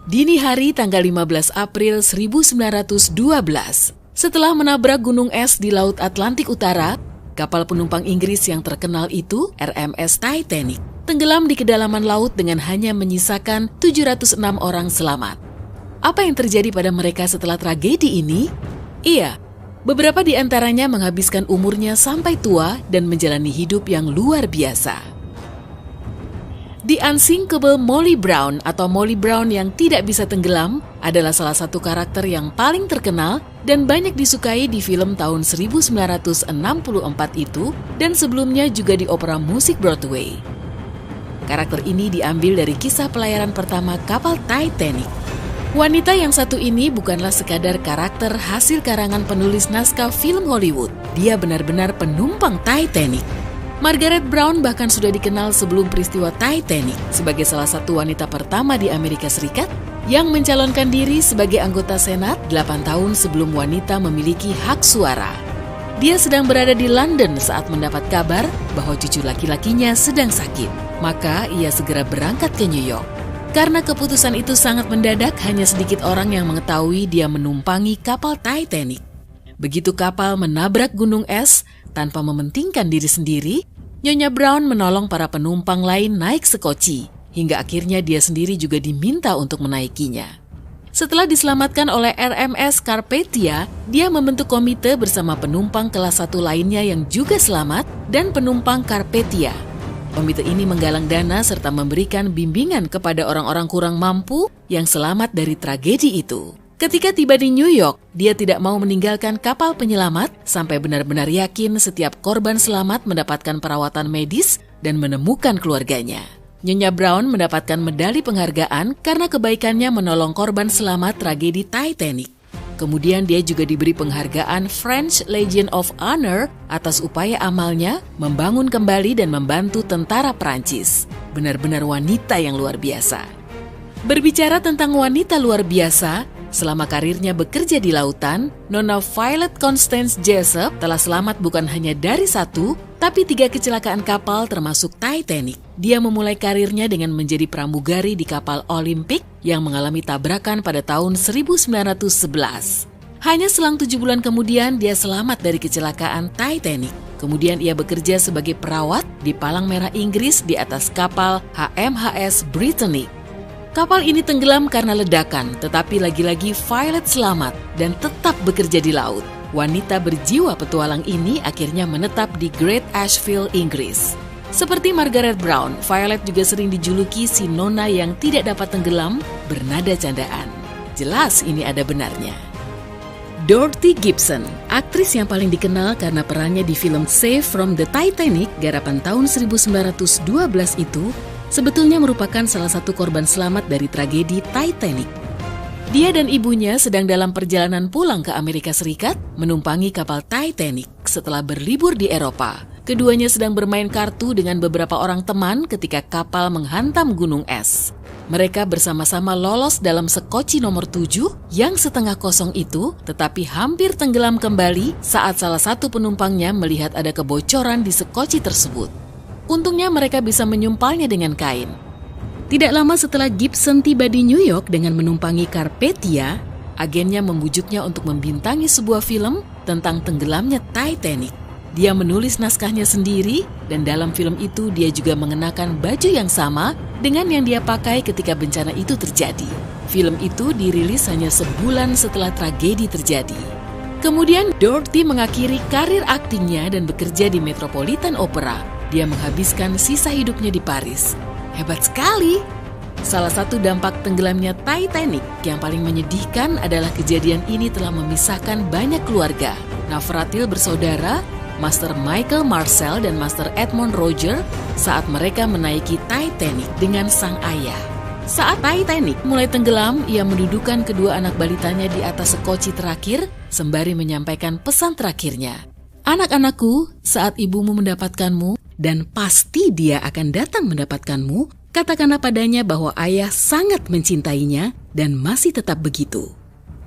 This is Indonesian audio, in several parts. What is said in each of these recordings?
Dini hari tanggal 15 April 1912, setelah menabrak gunung es di Laut Atlantik Utara, kapal penumpang Inggris yang terkenal itu, RMS Titanic, tenggelam di kedalaman laut dengan hanya menyisakan 706 orang selamat. Apa yang terjadi pada mereka setelah tragedi ini? Iya, beberapa di antaranya menghabiskan umurnya sampai tua dan menjalani hidup yang luar biasa. The Unsinkable Molly Brown atau Molly Brown yang tidak bisa tenggelam adalah salah satu karakter yang paling terkenal dan banyak disukai di film tahun 1964 itu dan sebelumnya juga di opera musik Broadway. Karakter ini diambil dari kisah pelayaran pertama kapal Titanic. Wanita yang satu ini bukanlah sekadar karakter hasil karangan penulis naskah film Hollywood. Dia benar-benar penumpang Titanic. Margaret Brown bahkan sudah dikenal sebelum peristiwa Titanic sebagai salah satu wanita pertama di Amerika Serikat yang mencalonkan diri sebagai anggota Senat 8 tahun sebelum wanita memiliki hak suara. Dia sedang berada di London saat mendapat kabar bahwa cucu laki-lakinya sedang sakit. Maka ia segera berangkat ke New York. Karena keputusan itu sangat mendadak, hanya sedikit orang yang mengetahui dia menumpangi kapal Titanic. Begitu kapal menabrak gunung es, tanpa mementingkan diri sendiri, Nyonya Brown menolong para penumpang lain naik sekoci, hingga akhirnya dia sendiri juga diminta untuk menaikinya. Setelah diselamatkan oleh RMS Carpathia, dia membentuk komite bersama penumpang kelas 1 lainnya yang juga selamat dan penumpang Carpathia. Komite ini menggalang dana serta memberikan bimbingan kepada orang-orang kurang mampu yang selamat dari tragedi itu. Ketika tiba di New York, dia tidak mau meninggalkan kapal penyelamat sampai benar-benar yakin setiap korban selamat mendapatkan perawatan medis dan menemukan keluarganya. Nyonya Brown mendapatkan medali penghargaan karena kebaikannya menolong korban selamat tragedi Titanic. Kemudian dia juga diberi penghargaan French Legion of Honor atas upaya amalnya membangun kembali dan membantu tentara Prancis. Benar-benar wanita yang luar biasa. Berbicara tentang wanita luar biasa, selama karirnya bekerja di lautan, Nona Violet Constance Jessup telah selamat bukan hanya dari 1, tapi 3 kecelakaan kapal termasuk Titanic. Dia memulai karirnya dengan menjadi pramugari di kapal Olympic yang mengalami tabrakan pada tahun 1911. Hanya selang 7 bulan kemudian dia selamat dari kecelakaan Titanic. Kemudian ia bekerja sebagai perawat di Palang Merah Inggris di atas kapal HMHS Britannic. Kapal ini tenggelam karena ledakan, tetapi lagi-lagi Violet selamat dan tetap bekerja di laut. Wanita berjiwa petualang ini akhirnya menetap di Great Ashfield, Inggris. Seperti Margaret Brown, Violet juga sering dijuluki si nona yang tidak dapat tenggelam bernada candaan. Jelas ini ada benarnya. Dorothy Gibson, aktris yang paling dikenal karena perannya di film Save from the Titanic garapan tahun 1912 itu, sebetulnya merupakan salah satu korban selamat dari tragedi Titanic. Dia dan ibunya sedang dalam perjalanan pulang ke Amerika Serikat menumpangi kapal Titanic setelah berlibur di Eropa. Keduanya sedang bermain kartu dengan beberapa orang teman ketika kapal menghantam gunung es. Mereka bersama-sama lolos dalam sekoci nomor 7 yang setengah kosong itu, tetapi hampir tenggelam kembali saat salah satu penumpangnya melihat ada kebocoran di sekoci tersebut. Untungnya mereka bisa menyumpalnya dengan kain. Tidak lama setelah Gibson tiba di New York dengan menumpangi Carpathia, agennya membujuknya untuk membintangi sebuah film tentang tenggelamnya Titanic. Dia menulis naskahnya sendiri dan dalam film itu dia juga mengenakan baju yang sama dengan yang dia pakai ketika bencana itu terjadi. Film itu dirilis hanya sebulan setelah tragedi terjadi. Kemudian Dorothy mengakhiri karir aktingnya dan bekerja di Metropolitan Opera. Dia menghabiskan sisa hidupnya di Paris. Hebat sekali! Salah satu dampak tenggelamnya Titanic yang paling menyedihkan adalah kejadian ini telah memisahkan banyak keluarga. Navratil bersaudara, Master Michael Marcel dan Master Edmond Roger saat mereka menaiki Titanic dengan sang ayah. Saat Titanic mulai tenggelam, ia mendudukan kedua anak balitanya di atas sekoci terakhir sembari menyampaikan pesan terakhirnya. Anak-anakku, saat ibumu mendapatkanmu, dan pasti dia akan datang mendapatkanmu, katakanlah padanya bahwa ayah sangat mencintainya dan masih tetap begitu.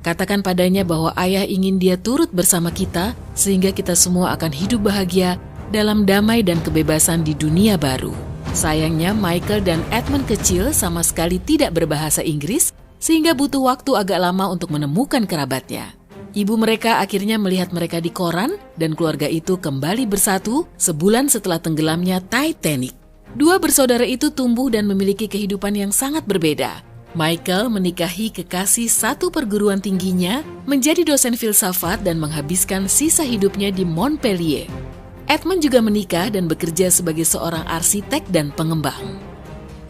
Katakan padanya bahwa ayah ingin dia turut bersama kita sehingga kita semua akan hidup bahagia dalam damai dan kebebasan di dunia baru. Sayangnya Michael dan Edmund kecil sama sekali tidak berbahasa Inggris sehingga butuh waktu agak lama untuk menemukan kerabatnya. Ibu mereka akhirnya melihat mereka di koran dan keluarga itu kembali bersatu sebulan setelah tenggelamnya Titanic. Dua bersaudara itu tumbuh dan memiliki kehidupan yang sangat berbeda. Michael menikahi kekasih satu perguruan tingginya, menjadi dosen filsafat dan menghabiskan sisa hidupnya di Montpellier. Edmund juga menikah dan bekerja sebagai seorang arsitek dan pengembang.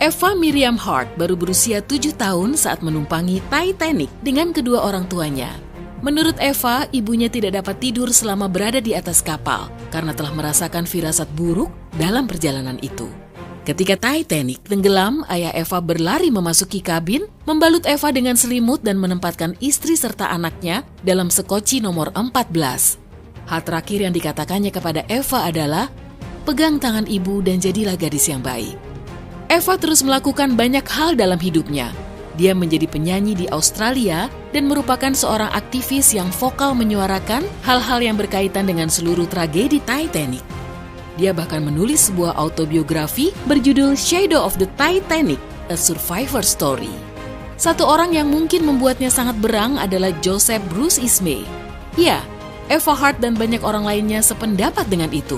Eva Miriam Hart baru berusia 7 tahun saat menumpangi Titanic dengan kedua orang tuanya. Menurut Eva, ibunya tidak dapat tidur selama berada di atas kapal karena telah merasakan firasat buruk dalam perjalanan itu. Ketika Titanic tenggelam, ayah Eva berlari memasuki kabin, membalut Eva dengan selimut dan menempatkan istri serta anaknya dalam sekoci nomor 14. Hal terakhir yang dikatakannya kepada Eva adalah, "Pegang tangan ibu dan jadilah gadis yang baik." Eva terus melakukan banyak hal dalam hidupnya. Dia menjadi penyanyi di Australia dan merupakan seorang aktivis yang vokal menyuarakan hal-hal yang berkaitan dengan seluruh tragedi Titanic. Dia bahkan menulis sebuah autobiografi berjudul Shadow of the Titanic, A Survivor Story. Satu orang yang mungkin membuatnya sangat berang adalah Joseph Bruce Ismay. Ya, Eva Hart dan banyak orang lainnya sependapat dengan itu.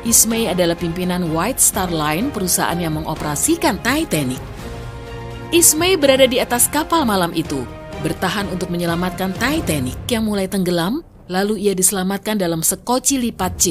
Ismay adalah pimpinan White Star Line, perusahaan yang mengoperasikan Titanic. Ismay berada di atas kapal malam itu, bertahan untuk menyelamatkan Titanic yang mulai tenggelam, lalu ia diselamatkan dalam sekoci lipat C.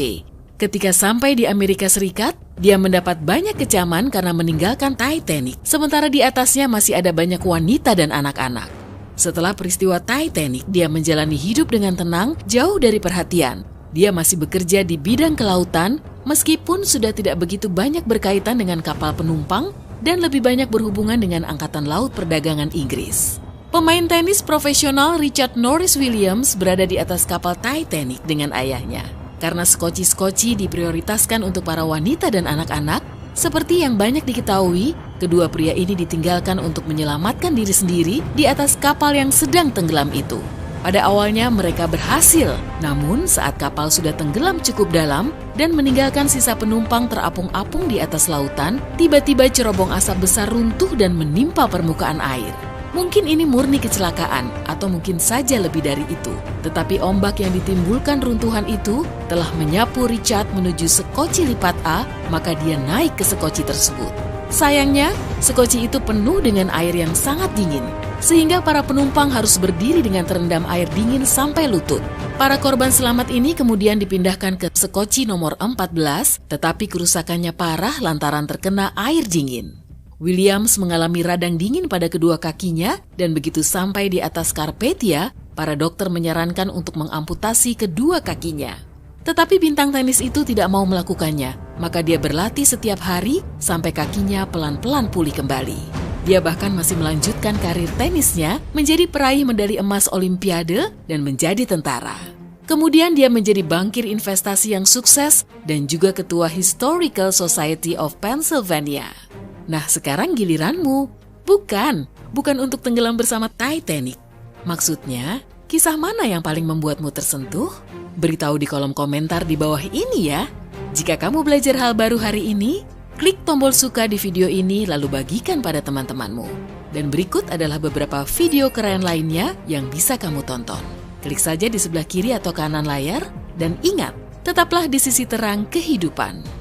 Ketika sampai di Amerika Serikat, dia mendapat banyak kecaman karena meninggalkan Titanic, sementara di atasnya masih ada banyak wanita dan anak-anak. Setelah peristiwa Titanic, dia menjalani hidup dengan tenang, jauh dari perhatian. Dia masih bekerja di bidang kelautan, meskipun sudah tidak begitu banyak berkaitan dengan kapal penumpang dan lebih banyak berhubungan dengan Angkatan Laut Perdagangan Inggris. Pemain tenis profesional Richard Norris Williams berada di atas kapal Titanic dengan ayahnya. Karena skoci-skoci diprioritaskan untuk para wanita dan anak-anak, seperti yang banyak diketahui, kedua pria ini ditinggalkan untuk menyelamatkan diri sendiri di atas kapal yang sedang tenggelam itu. Pada awalnya mereka berhasil, namun saat kapal sudah tenggelam cukup dalam dan meninggalkan sisa penumpang terapung-apung di atas lautan, tiba-tiba cerobong asap besar runtuh dan menimpa permukaan air. Mungkin ini murni kecelakaan, atau mungkin saja lebih dari itu. Tetapi ombak yang ditimbulkan runtuhan itu telah menyapu Richard menuju sekoci lipat A, maka dia naik ke sekoci tersebut. Sayangnya, sekoci itu penuh dengan air yang sangat dingin, sehingga para penumpang harus berdiri dengan terendam air dingin sampai lutut. Para korban selamat ini kemudian dipindahkan ke sekoci nomor 14, tetapi kerusakannya parah lantaran terkena air dingin. Williams mengalami radang dingin pada kedua kakinya dan begitu sampai di atas Carpathia, para dokter menyarankan untuk mengamputasi kedua kakinya. Tetapi bintang tenis itu tidak mau melakukannya, maka dia berlatih setiap hari sampai kakinya pelan-pelan pulih kembali. Dia bahkan masih melanjutkan karir tenisnya menjadi peraih medali emas Olimpiade dan menjadi tentara. Kemudian dia menjadi bankir investasi yang sukses dan juga ketua Historical Society of Pennsylvania. Nah, sekarang giliranmu. Bukan untuk tenggelam bersama Titanic. Maksudnya, kisah mana yang paling membuatmu tersentuh? Beritahu di kolom komentar di bawah ini ya. Jika kamu belajar hal baru hari ini, klik tombol suka di video ini lalu bagikan pada teman-temanmu. Dan berikut adalah beberapa video keren lainnya yang bisa kamu tonton. Klik saja di sebelah kiri atau kanan layar, dan ingat, tetaplah di sisi terang kehidupan.